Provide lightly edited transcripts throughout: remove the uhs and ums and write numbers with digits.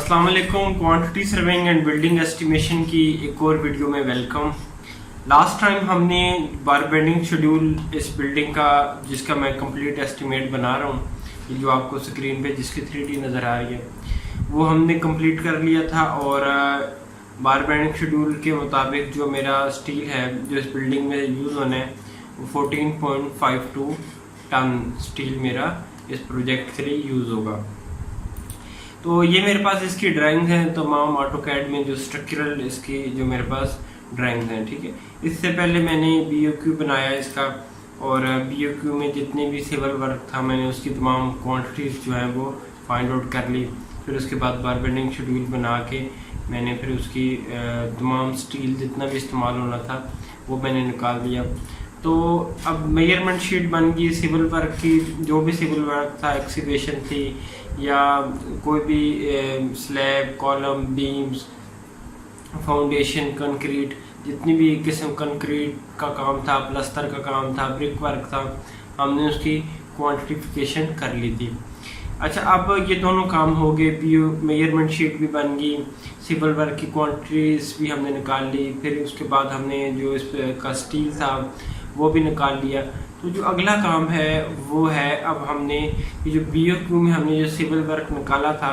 अस्सलाम वालेकुम। Quantity surveying and building estimation की एक और वीडियो में वेलकम। लास्ट टाइम हमने बार बेंडिंग शेड्यूल इस बिल्डिंग का जिसका मैं कंप्लीट एस्टिमेट बना रहा हूँ, ये जो आपको स्क्रीन पे जिसकी 3D नज़र आ रही है, वो हमने कंप्लीट कर लिया था। और बार बेंडिंग शेड्यूल के मुताबिक जो मेरा स्टील है जो इस बिल्डिंग में यूज़ होना है वो 14.52 टन स्टील मेरा इस प्रोजेक्ट के लिए यूज़ होगा। तो ये मेरे पास इसकी ड्राइंग है तमाम ऑटोकैड में, जो स्ट्रक्चरल इसकी जो मेरे पास ड्राइंग हैं, ठीक है। इससे पहले मैंने BOQ बनाया इसका, और BOQ में जितने भी सिविल वर्क था मैंने उसकी तमाम क्वांटिटीज़ जो हैं वो फाइंड आउट कर ली। फिर उसके बाद बार बेंडिंग शेड्यूल बना के मैंने फिर उसकी तमाम स्टील जितना भी इस्तेमाल होना था वो मैंने निकाल दिया। तो अब मेजरमेंट शीट बन गई सिविल वर्क की, जो भी सिविल वर्क था, एक्सीवेशन थी या कोई भी slab, column, beams, foundation, concrete, जितनी भी किस्म कंक्रीट का काम था, प्लस्तर का काम था, ब्रिक वर्क था, हमने उसकी क्वांटिफिकेशन कर ली थी। अच्छा, अब ये दोनों काम हो गए, मेजरमेंट शीट भी बन गई, सिविल वर्क की क्वांटिटीज़ भी हमने निकाल ली, फिर उसके बाद हमने जो इसका स्टील था वो भी निकाल लिया। तो जो अगला काम है वो है, अब हमने ये जो BOQ में हमने जो सिविल वर्क निकाला था,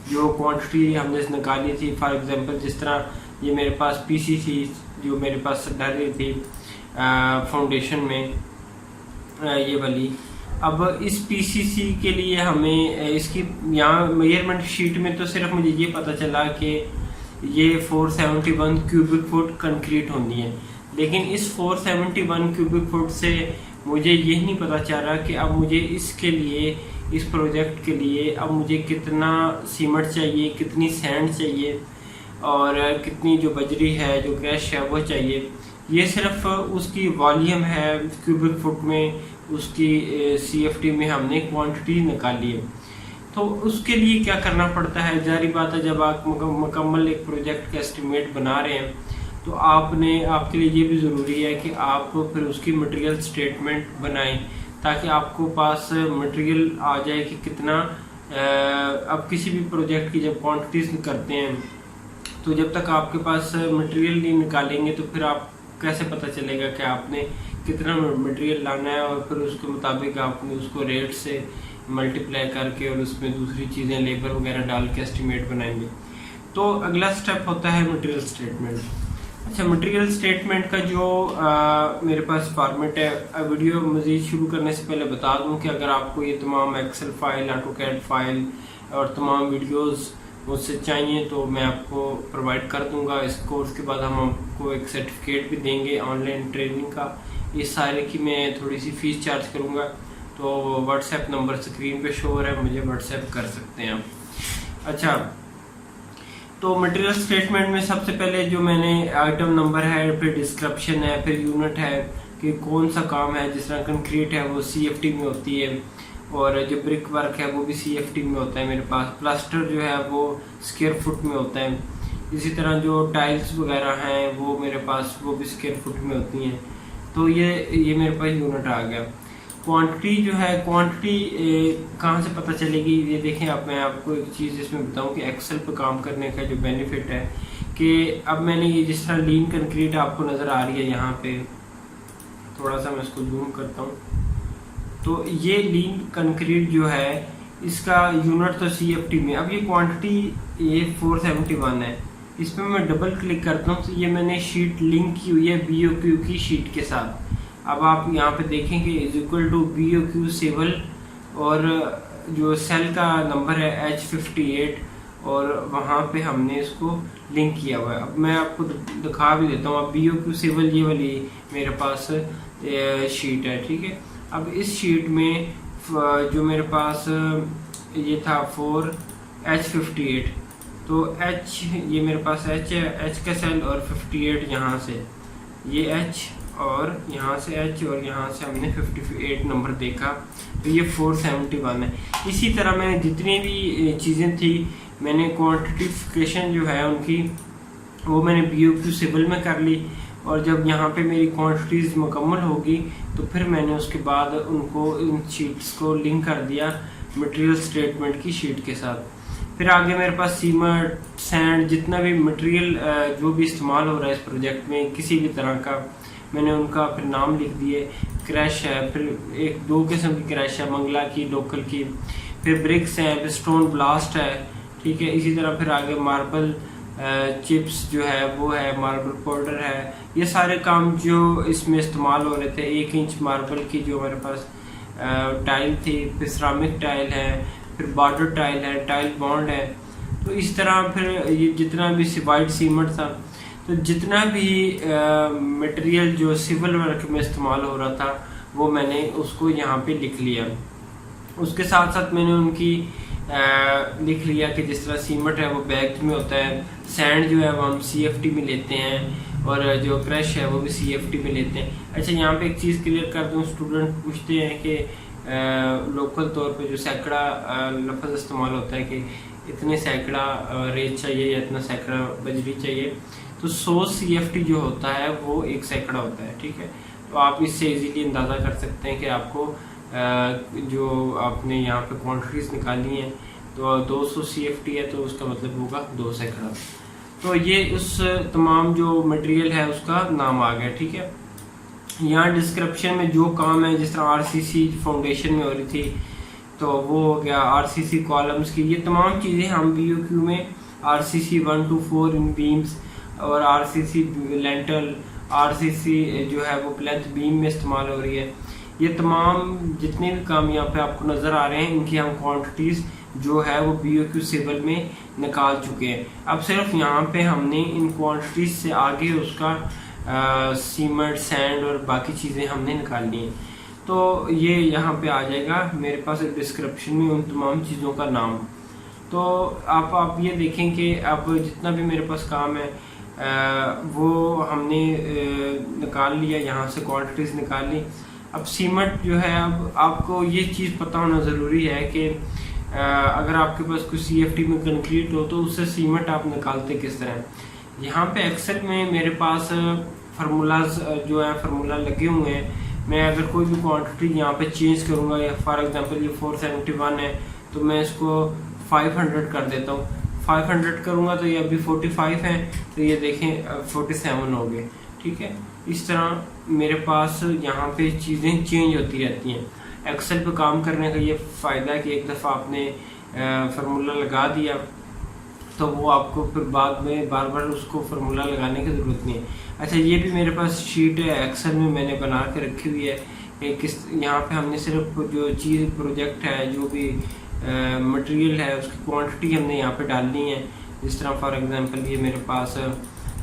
जो क्वांटिटी हमने निकाली थी, फॉर एग्जांपल जिस तरह ये मेरे पास PC थी जो मेरे पास डल रही थी फाउंडेशन में, ये वाली। अब इस PCC के लिए हमें इसकी यहाँ मेजरमेंट शीट में तो सिर्फ मुझे ये पता चला कि ये 471 क्यूबिक फुट कंक्रीट होनी है, लेकिन इस 471 क्यूबिक फुट से मुझे ये नहीं पता चल रहा कि अब मुझे इसके लिए, इस प्रोजेक्ट के लिए अब मुझे कितना सीमेंट चाहिए, कितनी सैंड चाहिए और कितनी जो बजरी है, जो क्रैश है वो चाहिए। ये सिर्फ उसकी वॉल्यूम है क्यूबिक फुट में, उसकी CFT में हमने क्वांटिटी निकाली है। तो उसके लिए क्या करना पड़ता है, जारी बात है, जब आप मुकम्मल एक प्रोजेक्ट का एस्टिमेट बना रहे हैं तो आपके लिए ये भी ज़रूरी है कि आप फिर उसकी मटेरियल स्टेटमेंट बनाएं, ताकि आपको पास मटेरियल आ जाए कि कितना। अब किसी भी प्रोजेक्ट की जब क्वांटिटीज करते हैं तो जब तक आपके पास मटेरियल नहीं निकालेंगे तो फिर आप कैसे पता चलेगा कि आपने कितना मटेरियल लाना है, और फिर उसके मुताबिक आपने उसको रेट से मल्टीप्लाई करके और उसमें दूसरी चीज़ें, लेबर वगैरह डाल के एस्टिमेट बनाएंगे। तो अगला स्टेप होता है मटेरियल स्टेटमेंट। अच्छा, मटेरियल स्टेटमेंट का जो मेरे पास फॉर्मेट है, वीडियो मज़ीद शुरू करने से पहले बता दूं कि अगर आपको ये तमाम एक्सेल फाइल, ऑटोकैड फाइल और तमाम वीडियोस मुझसे चाहिए तो मैं आपको प्रोवाइड कर दूंगा। इस कोर्स के बाद हम आपको एक सर्टिफिकेट भी देंगे ऑनलाइन ट्रेनिंग का। इस सारे की मैं थोड़ी सी फ़ीस चार्ज करूँगा, तो व्हाट्सएप नंबर स्क्रीन पे शो हो रहा है, मुझे व्हाट्सएप कर सकते हैं आप। अच्छा, तो मटेरियल स्टेटमेंट में सबसे पहले जो मैंने आइटम नंबर है, फिर डिस्क्रिप्शन है, फिर यूनिट है कि कौन सा काम है। जिस तरह कंक्रीट है वो CFT में होती है, और जो ब्रिक वर्क है वो भी CFT में होता है मेरे पास। प्लास्टर जो है वो स्क्वायर फुट में होता है। इसी तरह जो टाइल्स वगैरह हैं वो मेरे पास वो भी स्क्वायर फुट में होती हैं। तो ये मेरे पास यूनिट आ गया। क्वांटिटी जो है, क्वांटिटी कहाँ से पता चलेगी, ये देखें। अब मैं आपको एक चीज़ इसमें बताऊं कि एक्सेल पे काम करने का जो बेनिफिट है कि अब मैंने ये जिस तरह लीन कंक्रीट आपको नज़र आ रही है यहाँ पे, थोड़ा सा मैं इसको जूम करता हूँ, तो ये लीन कंक्रीट जो है इसका यूनिट तो CFT में। अब ये क्वांटिटी ये 471 है, इस पर मैं डबल क्लिक करता हूँ तो ये मैंने शीट लिंक की हुई है BOQ की शीट के साथ। अब आप यहाँ पे देखेंगे is equal to BOQ civil, और जो सेल का नंबर है H58, और वहाँ पे हमने इसको लिंक किया हुआ है। अब मैं आपको दिखा भी देता हूँ। अब BOQ सिविल ये वाली मेरे पास शीट है, ठीक है। अब इस शीट में जो मेरे पास ये था 4H58, तो H ये मेरे पास H है, H का सेल, और 58 यहाँ से ये H, और यहाँ से H, और यहाँ से हमने 58 नंबर देखा, तो ये 471 है। इसी तरह मैंने जितनी भी चीज़ें थी मैंने क्वांटिफिकेशन जो है उनकी वो मैंने BOQ सिविल में कर ली, और जब यहाँ पे मेरी क्वांटिटीज़ मुकम्मल होगी तो फिर मैंने उसके बाद उनको इन शीट्स को लिंक कर दिया मटेरियल स्टेटमेंट की शीट के साथ। फिर आगे मेरे पास सीमेंट, सैंड, जितना भी मटेरियल जो भी इस्तेमाल हो रहा है इस प्रोजेक्ट में किसी भी तरह का, मैंने उनका फिर नाम लिख दिए। क्रैश है, फिर एक दो किस्म की क्रैश है, मंगला की, लोकल की, फिर ब्रिक्स है, फिर स्टोन ब्लास्ट है, ठीक है। इसी तरह फिर आगे मार्बल चिप्स जो है वो है, मार्बल पाउडर है। ये सारे काम जो इसमें इस्तेमाल हो रहे थे, 1 इंच मार्बल की जो मेरे पास टाइल थी, फिर सिरामिक टाइल है, फिर बॉर्डर टाइल है, टाइल बॉन्ड है। तो इस तरह फिर ये जितना भी वाइट सीमेंट था, तो जितना भी मटेरियल जो सिविल वर्क में इस्तेमाल हो रहा था वो मैंने उसको यहाँ पे लिख लिया। उसके साथ साथ मैंने उनकी लिख लिया कि जिस तरह सीमेंट है वो बैग में होता है, सैंड जो है वो हम CFT में लेते हैं, और जो क्रश है वो भी CFT में लेते हैं। अच्छा, यहाँ पे एक चीज़ क्लियर कर दूँ, स्टूडेंट पूछते हैं कि लोकल तौर पे जो सैकड़ा लफ्ज़ इस्तेमाल होता है कि इतने सैकड़ा रेत चाहिए या इतना सैकड़ा बजरी चाहिए, तो 100 CFT जो होता है वो 1 सैकड़ा होता है, ठीक है। तो आप इससे इजीली अंदाज़ा कर सकते हैं कि आपको जो आपने यहाँ पे क्वांटिटीज़ निकाली हैं, तो 200 CFT है तो उसका मतलब होगा 2 सैकड़ा। तो ये उस तमाम जो मटेरियल है उसका नाम आ गया, ठीक है। यहाँ डिस्क्रिप्शन में जो काम है, जिस तरह RCC फाउंडेशन में हो रही थी तो वो हो गया, RCC कॉलम्स की, ये तमाम चीज़ें हम BOQ में RCC 1 to 4 इन बीम्स और RCC लेंटल, RCC जो है वो प्लेंथ बीम में इस्तेमाल हो रही है। ये तमाम जितने भी काम यहाँ पे आपको नज़र आ रहे हैं, इनकी हम क्वांटिटीज़ जो है वो BOQ सिविल में निकाल चुके हैं। अब सिर्फ यहाँ पे हमने इन क्वांटिटीज़ से आगे उसका सीमेंट, सैंड और बाकी चीज़ें हमने निकालनी है। तो ये यहाँ पे आ जाएगा मेरे पास एक डिस्क्रिप्शन में उन तमाम चीज़ों का नाम। तो आप ये देखें कि अब जितना भी मेरे पास काम है वो हमने निकाल लिया, यहाँ से क्वांटिटीज़ निकाल ली। अब सीमेंट जो है, अब आपको ये चीज़ पता होना ज़रूरी है कि अगर आपके पास कोई CFT में कंक्रीट हो तो उससे सीमेंट आप निकालते किस तरह। यहाँ पे एक्सेल में मेरे पास फार्मूलाज जो है फार्मूला लगे हुए हैं। मैं अगर कोई भी क्वांटिटी यहाँ पे चेंज करूँगा, या फॉर एग्जांपल ये 471 है तो मैं इसको 500 कर देता हूँ। 500 करूँगा तो ये अभी 45 है, तो ये देखें 47 हो गए, ठीक है। इस तरह मेरे पास यहाँ पे चीज़ें चेंज होती रहती हैं। एक्सेल पे काम करने का ये फ़ायदा है कि एक दफ़ा आपने फार्मूला लगा दिया तो वो आपको फिर बाद में बार बार उसको फार्मूला लगाने की ज़रूरत नहीं है। अच्छा, ये भी मेरे पास शीट है एक्सेल में मैंने बना के रखी हुई है कि किस, यहाँ पे हमने सिर्फ जो चीज़ प्रोजेक्ट है, जो भी मटेरियल है उसकी क्वांटिटी हमने यहाँ पे डालनी है। जिस तरह फॉर एग्जांपल ये मेरे पास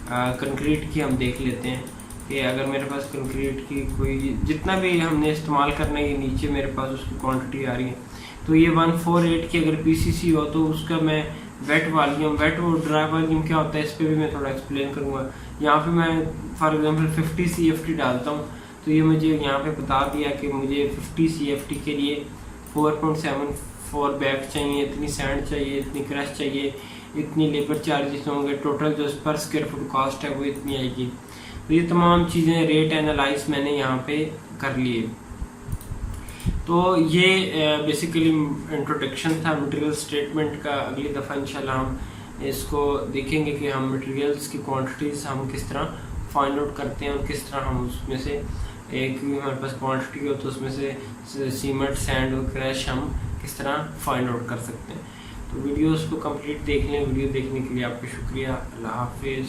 कंक्रीट की हम देख लेते हैं कि अगर मेरे पास कंक्रीट की कोई जितना भी हमने इस्तेमाल करना है, ये नीचे मेरे पास उसकी क्वांटिटी आ रही है। तो ये 148 की अगर PCC हो तो उसका मैं वेट वॉल्यूम, वेट और ड्राई वॉल्यूम क्या होता है इस पर भी मैं थोड़ा एक्सप्लेन करूँगा। यहाँ पे मैं फॉर एग्जांपल 50 CFT डालता हूँ तो ये मुझे यहाँ पे बता दिया कि मुझे 50 CFT के लिए 4.74 बैग चाहिए, इतनी सैंड चाहिए, इतनी क्रश चाहिए, इतनी लेबर चार्जेस होंगे, टोटल जो पर स्क्वायर फुट कॉस्ट है वो इतनी आएगी। तो ये तमाम चीज़ें रेट एनालाइज मैंने यहाँ पे कर लिए। तो ये बेसिकली इंट्रोडक्शन था मटेरियल स्टेटमेंट का। अगली दफ़ा इंशाल्लाह हम इसको देखेंगे कि हम मटेरियल्स की क्वांटिटीज़ हम किस तरह फाइंड आउट करते हैं और किस तरह हम उसमें से एक भी हमारे पास क्वांटिटी हो तो उसमें से सीमेंट, सैंड और क्रैश हम किस तरह फाइंड आउट कर सकते हैं। तो वीडियोस को कंप्लीट देख लें। वीडियो देखने के लिए आपका शुक्रिया। अल्लाह हाफिज़।